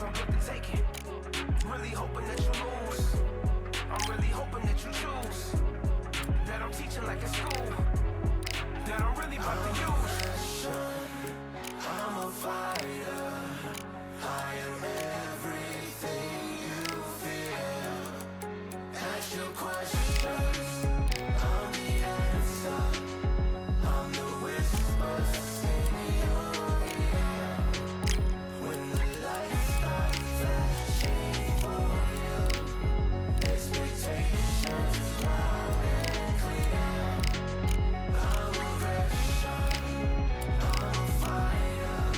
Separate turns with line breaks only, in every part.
don't get to take it. Really hoping that you lose. I'm really hoping that you choose. That I'm teaching like at school. That I'm really about to use. I'm a fighter. I am everything you feel. Ask your questions. I'm the answer. I'm the whispers in your ear. When the lights start flashing for you, expectations loud and clear. I'm aggression. I'm a fighter.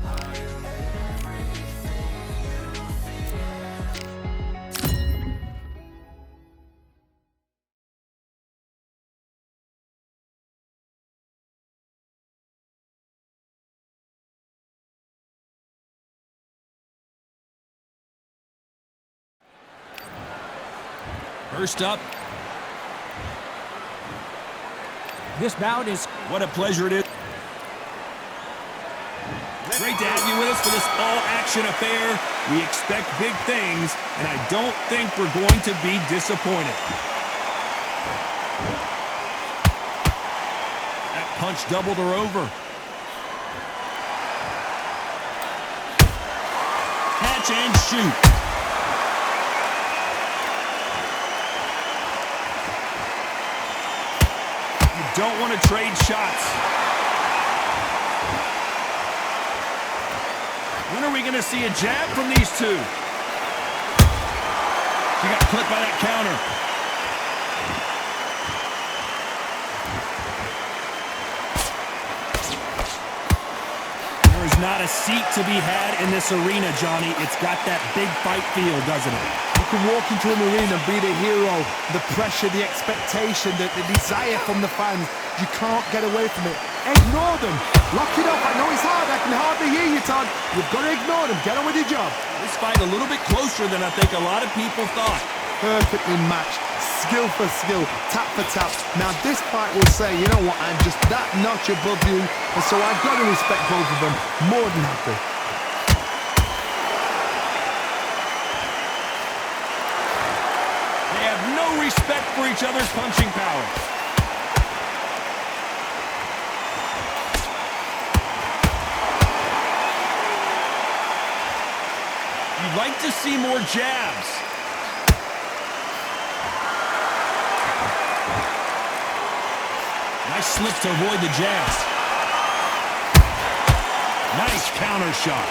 I am everything you fear.
First up.
This bout is...
What a pleasure it is. Great to have you with us for this all-action affair. We expect big things, and I don't think we're going to be disappointed. That punch doubled her over. Catch and shoot. Don't want to trade shots. When are we going to see a jab from these two? She got clipped by that counter. There is not a seat to be had in this arena, Johnny. It's got that big fight feel, doesn't it?
You can walk into an arena and be the hero, the pressure, the expectation, the desire from the fans. You can't get away from it. Ignore them. Lock it up. I know it's hard. I can hardly hear you, Todd. You've got to ignore them. Get on with your job.
This fight a little bit closer than I think a lot of people thought.
Perfectly matched. Skill for skill. Tap for tap. Now this fight will say, you know what, I'm just that notch above you, and so I've got to respect both of them. More than happy.
Respect for each other's punching power. You'd like to see more jabs. Nice slip to avoid the jabs. Nice counter shot.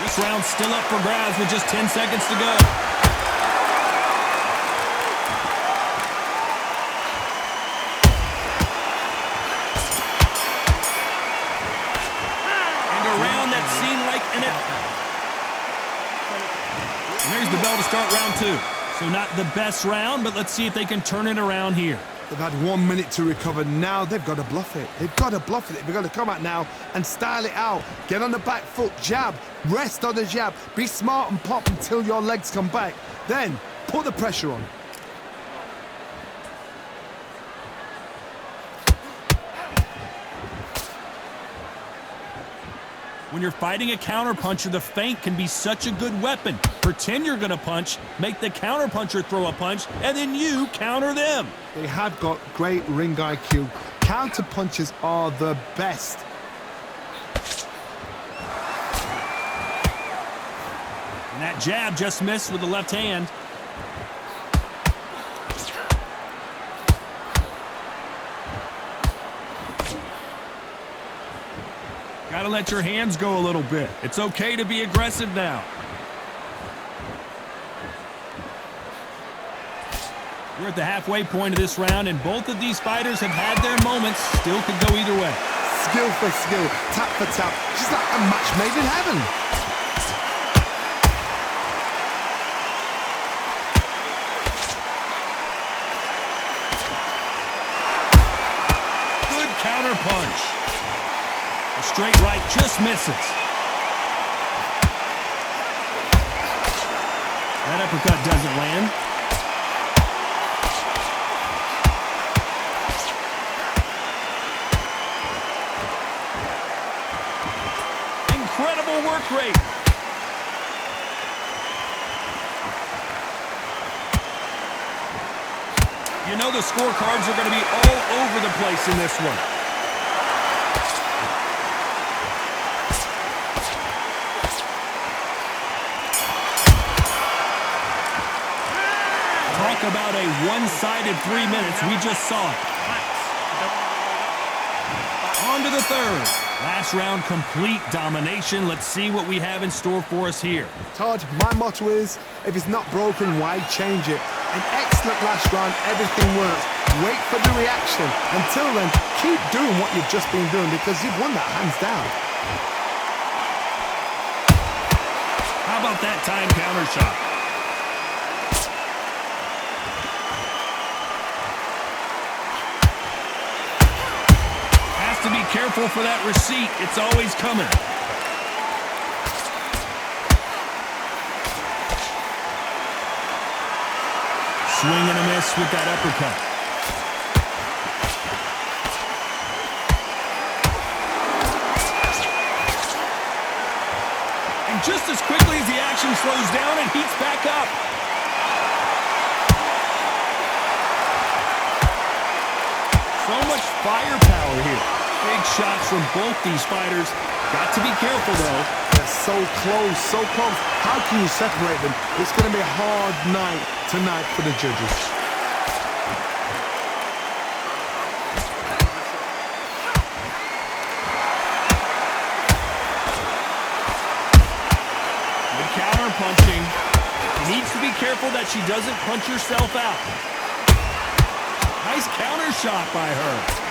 This round's still up for grabs with just 10 seconds to go. And there's the bell to start round two. So not the best round, but let's see if they can turn it around here.
They've had 1 minute to recover. Now they've got to bluff it. They've got to bluff it. They've got to come out now and style it out. Get on the back foot, jab, rest on the jab. Be smart and pop until your legs come back. Then put the pressure on.
When you're fighting a counterpuncher, the feint can be such a good weapon. Pretend you're going to punch, make the counterpuncher throw a punch, and then you counter them.
They have got great ring IQ. Counterpunchers are the best.
And that jab just missed with the left hand. Gotta let your hands go a little bit. It's okay to be aggressive now. We're at the halfway point of this round, and both of these fighters have had their moments. Still could go either way.
Skill for skill, tap for tap. She's like a match made in heaven.
Good counter punch. A straight right just misses. That uppercut doesn't land. work rate. You know the scorecards are going to be all over the place in this one. Talk about a one-sided 3 minutes. We just saw it. On to the third. Last round, complete domination. Let's see what we have in store for us here.
Todd, my motto is, if it's not broken, why change it? An excellent last round, everything works. Wait for the reaction. Until then, keep doing what you've just been doing because you've won that hands down.
How about that time counter shot? Has to be careful for that receipt. It's always coming. Swing and a miss with that uppercut. And just as quickly as the action slows down, it heats back up. So much firepower here. Big shots from both these fighters. Got to be careful, though.
They're so close, so close. How can you separate them? It's going to be a hard night tonight for the judges.
Good counter punching. He needs to be careful that she doesn't punch herself out. Nice counter shot by her.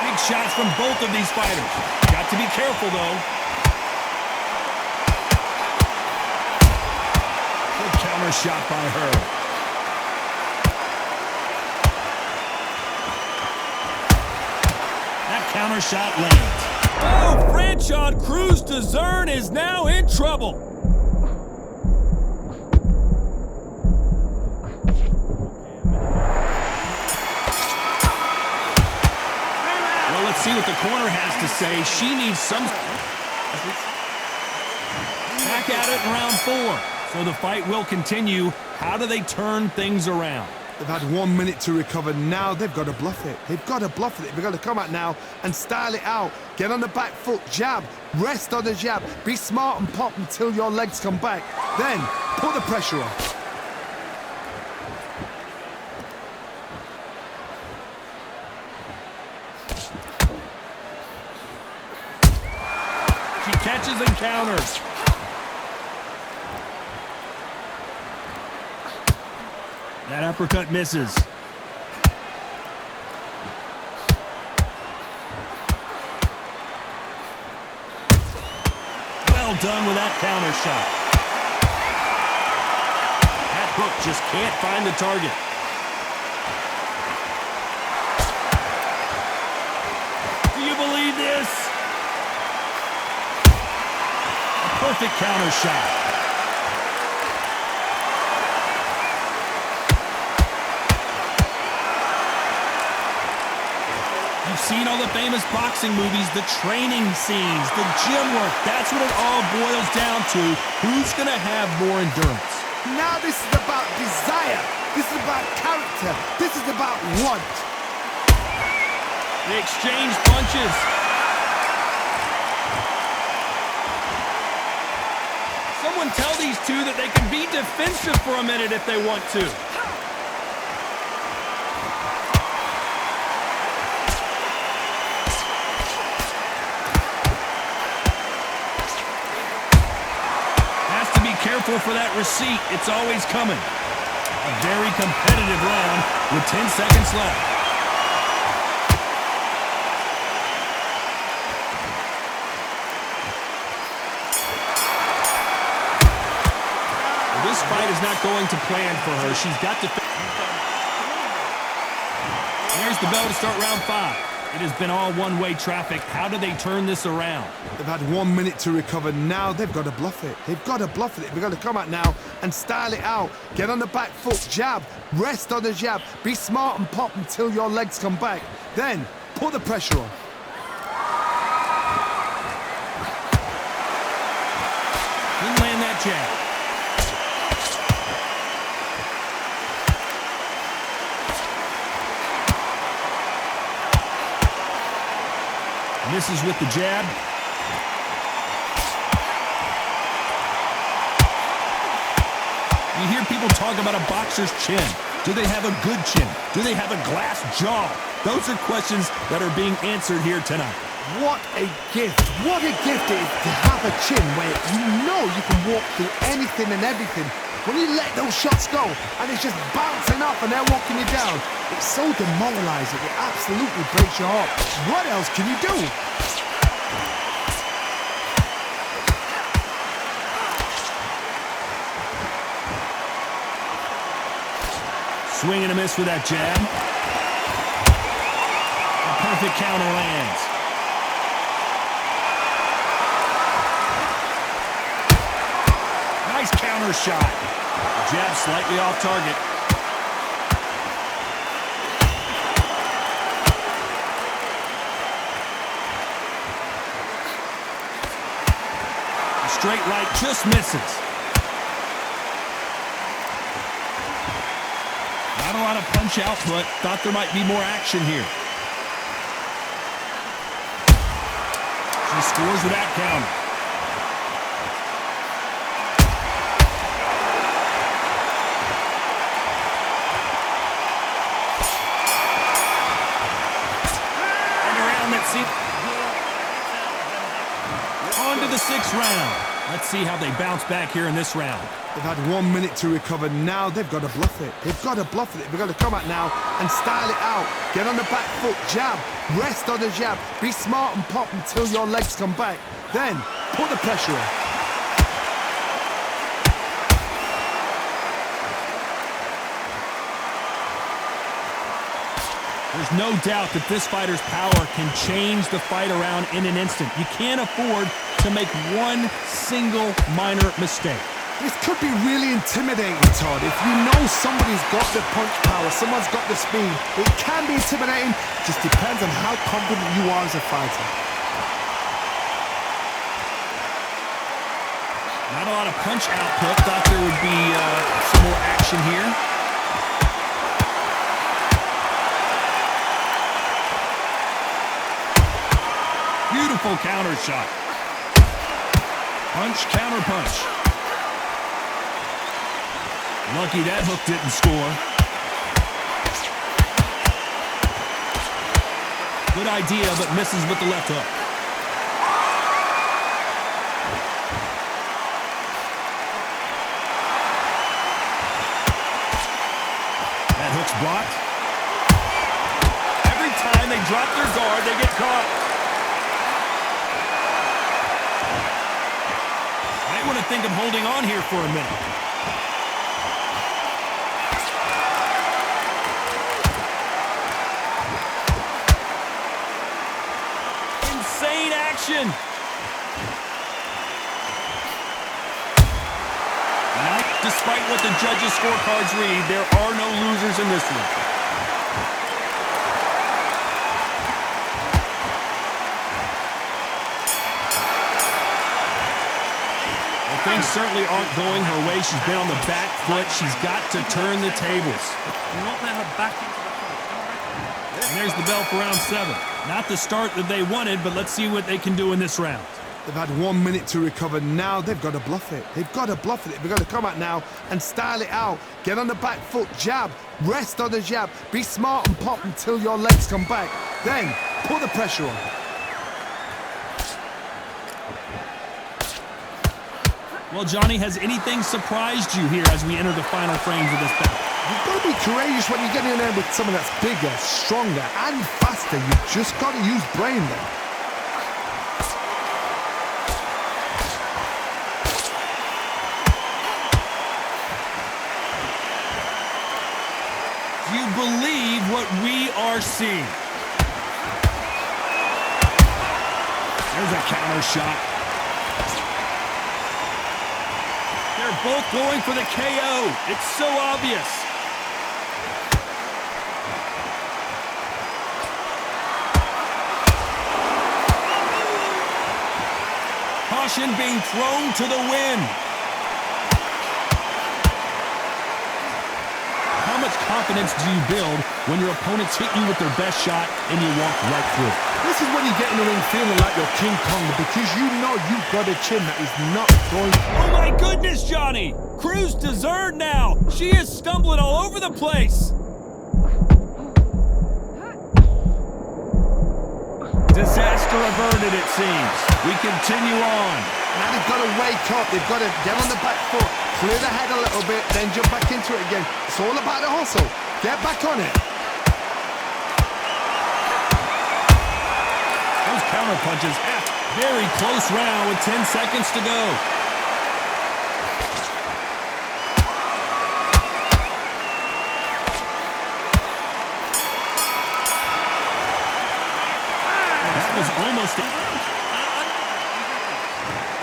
Big shots from both of these fighters. Got to be careful, though. Good counter shot by her. That counter shot lands. Oh, Franchon Cruz Dezern is now in trouble. Let's see what the corner has to say. She needs some... Back at it in round 4. So the fight will continue. How do they turn things around?
They've had 1 minute to recover. Now they've got to bluff it. They've got to bluff it. They've got to come out now and style it out. Get on the back foot, jab, rest on the jab. Be smart and pop until your legs come back. Then put the pressure on.
She catches and counters. That uppercut misses. Well done with that counter shot. That hook just can't find the target. Do you believe this? Perfect counter shot. You've seen all the famous boxing movies, the training scenes, the gym work. That's what it all boils down to. Who's going to have more endurance?
Now this is about desire. This is about character. This is about want.
They exchange punches. Someone tell these two that they can be defensive for a minute if they want to. Has to be careful for that receipt. It's always coming. A very competitive round with 10 seconds left. This fight is not going to plan for her. She's got to... Here's the bell to start round 5. It has been all one-way traffic. How do they turn this around?
They've had 1 minute to recover. Now they've got to bluff it. They've got to bluff it. They've got to come out now and style it out. Get on the back foot, jab, rest on the jab. Be smart and pop until your legs come back. Then put the pressure on.
jab. Misses with the jab. You hear people talk about a boxer's chin. Do they have a good chin? Do they have a glass jaw? Those are questions that are being answered here tonight.
What a gift. What a gift it is to have a chin where you know you can walk through anything and everything. When you let those shots go and it's just bouncing off and they're walking you down, it's so demoralizing. It absolutely breaks your heart. What else can you do?
Swing and a miss with that jab. A perfect counter lands. Nice counter shot. Jab slightly off target. A straight right just misses. Not a lot of punch output. Thought there might be more action here. She scores with that counter. And around that seat. On to the 6th round. Let's see how they bounce back here in this round.
They've had 1 minute to recover. Now they've got to bluff it. They've got to bluff it. They've got to come out now and style it out. Get on the back foot, jab, rest on the jab. Be smart and pop until your legs come back. Then put the pressure on.
There's no doubt that this fighter's power can change the fight around in an instant. You can't afford to make one single minor mistake.
This could be really intimidating, Todd. If you know somebody's got the punch power, someone's got the speed, it can be intimidating. Just depends on how confident you are as a fighter.
Not a lot of punch output. Thought there would be some more action here. Beautiful counter shot. Punch, counter punch. Lucky that hook didn't score. Good idea, but misses with the left hook. That hook's blocked. Every time they drop their guard, they get caught. I want to think of holding on here for a minute. Insane action. Now, despite what the judges' scorecards read, there are no losers in this one. Things certainly aren't going her way. She's been on the back foot. She's got to turn the tables.
Not let her back into the fight.
And there's the bell for round 7. Not the start that they wanted, but let's see what they can do in this round.
They've had 1 minute to recover. Now they've got to bluff it. They've got to bluff it. They've got to come out now and style it out. Get on the back foot, jab, rest on the jab. Be smart and pop until your legs come back. Then put the pressure on.
Well, Johnny, has anything surprised you here as we enter the final frames of this bout?
You've got to be courageous when you get in there with someone that's bigger, stronger, and faster. You've just got to use brain there.
Do you believe what we are seeing? There's a counter shot. They're both going for the KO. It's so obvious. Caution being thrown to the wind. confidence do you build when your opponents hit you with their best shot and you walk right through it?
This is when you get in the ring feeling like you're King Kong because you know you've got a chin that is not going.
Oh my goodness, Johnny! Cruz dessert now! She is stumbling all over the place! Disaster averted, it seems. We continue on.
Now they've got to wake up. They've got to get on the back foot, clear the head a little bit, then jump back into it again. It's all about the hustle. Get back on it.
Those counter punches. Very close round with 10 seconds to go. Was almost it.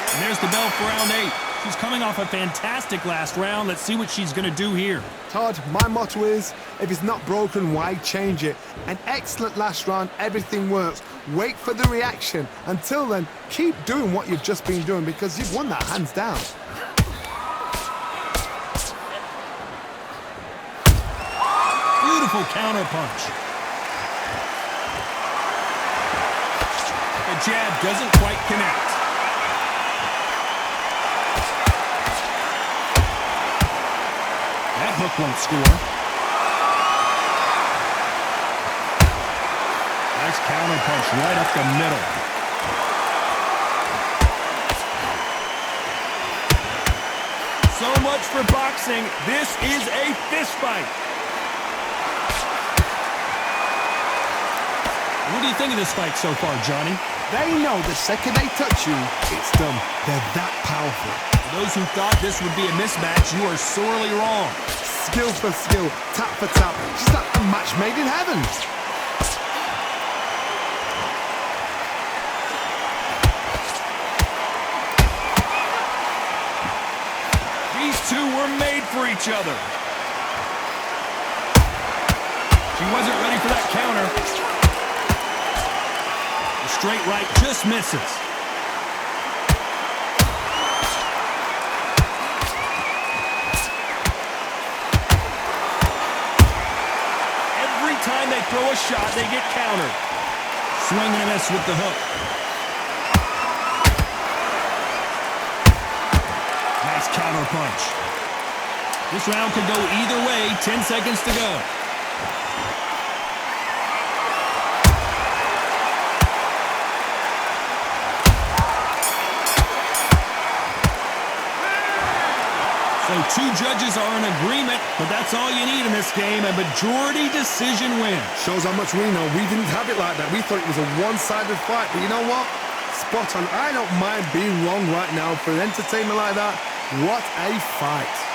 And there's the bell for round 8. She's coming off a fantastic last round. Let's see what she's going to do here.
Todd, my motto is, if it's not broken, why change it? An excellent last round, everything works. Wait for the reaction. Until then, keep doing what you've just been doing because you've won that hands down.
Beautiful counter punch. The jab doesn't quite connect. That hook won't score. Nice counter punch right up the middle. So much for boxing. This is a fist fight. What do you think of this fight so far, Johnny?
They know the second they touch you, it's done. They're that powerful.
For those who thought this would be a mismatch, you are sorely wrong.
Skill for skill, tap for tap. Just like a match made in heaven.
These two were made for each other. She wasn't ready for that counter. Straight right just misses. Every time they throw a shot, they get countered. Swing and a miss with the hook. Nice counter punch. This round could go either way. 10 seconds to go. So two judges are in agreement, but that's all you need in this game. A majority decision win.
Shows how much we know. We didn't have it like that. We thought it was a one-sided fight. But you know what? Spot on. I don't mind being wrong right now. For an entertainment like that, what a fight.